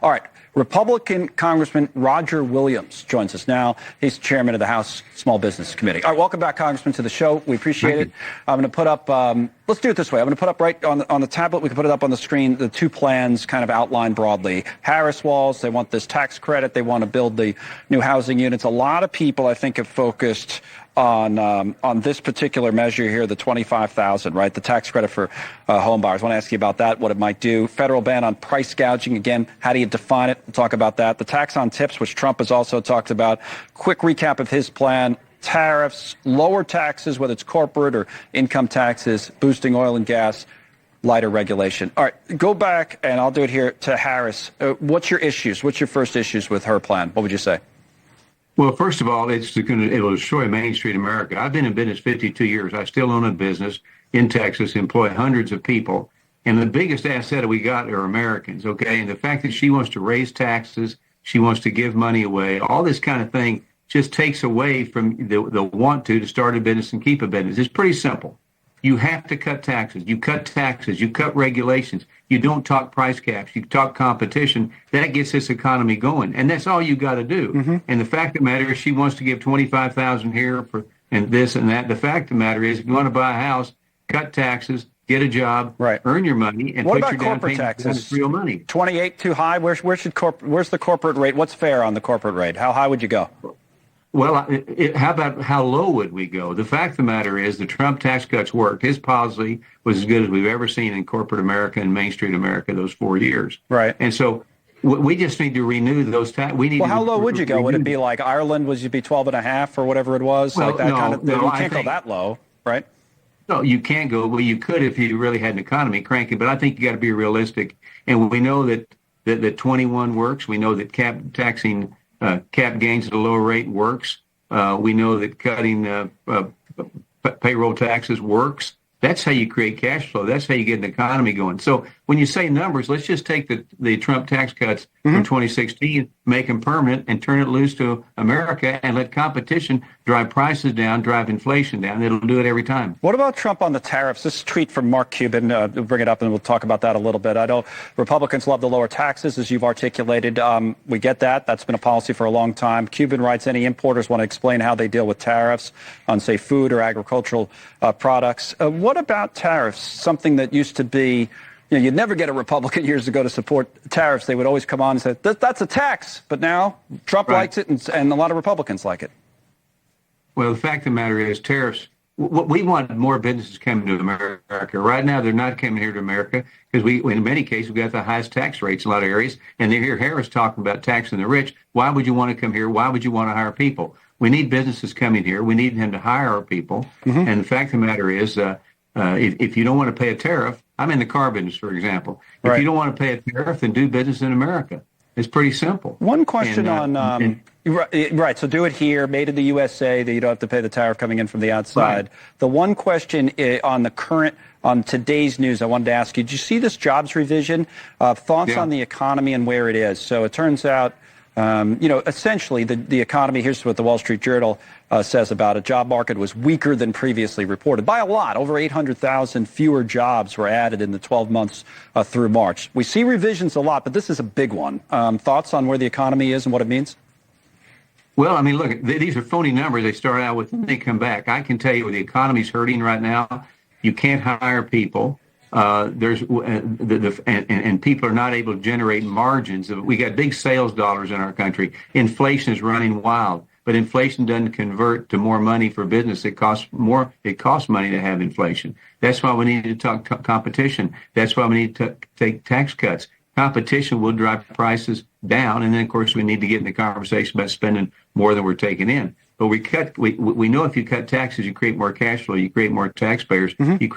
All right. Republican Congressman Roger Williams joins us now. He's chairman of the House Small Business Committee. All right, welcome back, Congressman, to the show. We appreciate it. I'm going to put up, let's do it this way. I'm going to put up right on the tablet. We can put it up on the screen, the two plans kind of outlined broadly. Harris walls, they want this tax credit. They want to build the new housing units. A lot of people, I think, have focused on this particular measure here, the $25,000, right? The tax credit for home buyers. I want to ask you about that, what it might do. Federal ban on price gouging. Again, how do you define it? We'll talk about that. The tax on tips, which Trump has also talked about. Quick recap of his plan. Tariffs, lower taxes, whether it's corporate or income taxes, boosting oil and gas, lighter regulation. All right, go back, and I'll do it here, to Harris. What's your issues? What's your first issues with her plan? What would you say? Well, first of all, it will destroy Main Street America. I've been in business 52 years. I still own a business in Texas, employ hundreds of people. And the biggest asset that we got are Americans, okay? And the fact that she wants to raise taxes, she wants to give money away, all this kind of thing just takes away from the want to start a business and keep a business. It's pretty simple. You have to cut taxes. You cut taxes. You cut regulations. You don't talk price caps. You talk competition. That gets this economy going, and that's all you got to do. Mm-hmm. And the fact of the matter is, she wants to give $25,000 here for and this and that. The fact of the matter is, if you want to buy a house, cut taxes, get a job, right, earn your money, and what put about your down corporate payment taxes? Real money. 28 too high. Where's the corporate rate? What's fair on the corporate rate? How high would you go? Well, how about how low would we go? The fact of the matter is the Trump tax cuts worked. His policy was as good as we've ever seen in corporate America and Main Street America those 4 years. Right. And so we just need to renew those tax. Well, how low would you go? Would it be like Ireland? Would you be 12.5 or whatever it was? Well, like that no, kind of. No, you can't go that low, right? No, you can't go. Well, you could if you really had an economy cranking, but I think you got to be realistic. And we know that 21 works. We know that cap gains at a lower rate works. We know that cutting payroll taxes works. That's how you create cash flow. That's how you get an economy going. So when you say numbers, let's just take the Trump tax cuts from 2016, make them permanent, and turn it loose to America and let competition drive prices down, drive inflation down. It'll do it every time. What about Trump on the tariffs? This tweet from Mark Cuban, we'll bring it up and we'll talk about that a little bit. I know Republicans love to lower taxes, as you've articulated. We get that. That's been a policy for a long time. Cuban writes, any importers want to explain how they deal with tariffs on, say, food or agricultural products. What about tariffs? Something that used to be, you'd never get a Republican years ago to support tariffs. They would always come on and say, that's a tax. But now Trump likes it, and a lot of Republicans like it. Well, the fact of the matter is tariffs, we want more businesses coming to America. Right now, they're not coming here to America because in many cases, we've got the highest tax rates in a lot of areas. And they hear Harris talking about taxing the rich. Why would you want to come here? Why would you want to hire people? We need businesses coming here. We need them to hire our people. Mm-hmm. And the fact of the matter is, if you don't want to pay a tariff, I'm in the car business, for example. If you don't want to pay a tariff, then do business in America. It's pretty simple. One question right, so do it here, made in the USA, that you don't have to pay the tariff coming in from the outside. Right. The one question on today's news I wanted to ask you, did you see this jobs revision? Thoughts on the economy and where it is? So it turns out, essentially the economy, here's what the Wall Street Journal says about it. Job market was weaker than previously reported by a lot. Over 800,000 fewer jobs were added in the 12 months through March. We see revisions a lot, but this is a big one. Thoughts on where the economy is and what it means? Well, I mean, look, these are phony numbers. They start out with, and they come back. I can tell you the economy's hurting right now. You can't hire people. And people are not able to generate margins. We got big sales dollars in our country. Inflation is running wild, but inflation doesn't convert to more money for business. It costs more. It costs money to have inflation. That's why we need to talk competition. That's why we need to take tax cuts. Competition will drive prices down, and then of course we need to get in the conversation about spending more than we're taking in. But we know if you cut taxes, you create more cash flow, you create more taxpayers, you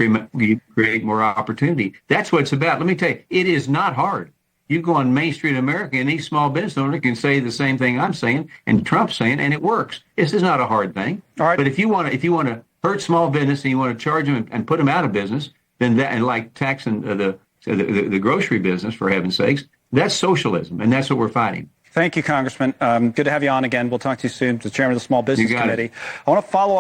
create more opportunity. That's what it's about. Let me tell you, it is not hard. You go on Main Street America, and each small business owner can say the same thing I'm saying and Trump's saying, and it works. This is not a hard thing. All right. But if you want to hurt small business and you want to charge them and put them out of business, then that, and like taxing the grocery business, for heaven's sakes, that's socialism, and that's what we're fighting. Thank you, Congressman. Good to have you on again. We'll talk to you soon. The chairman of the Small Business Committee. I want to follow up.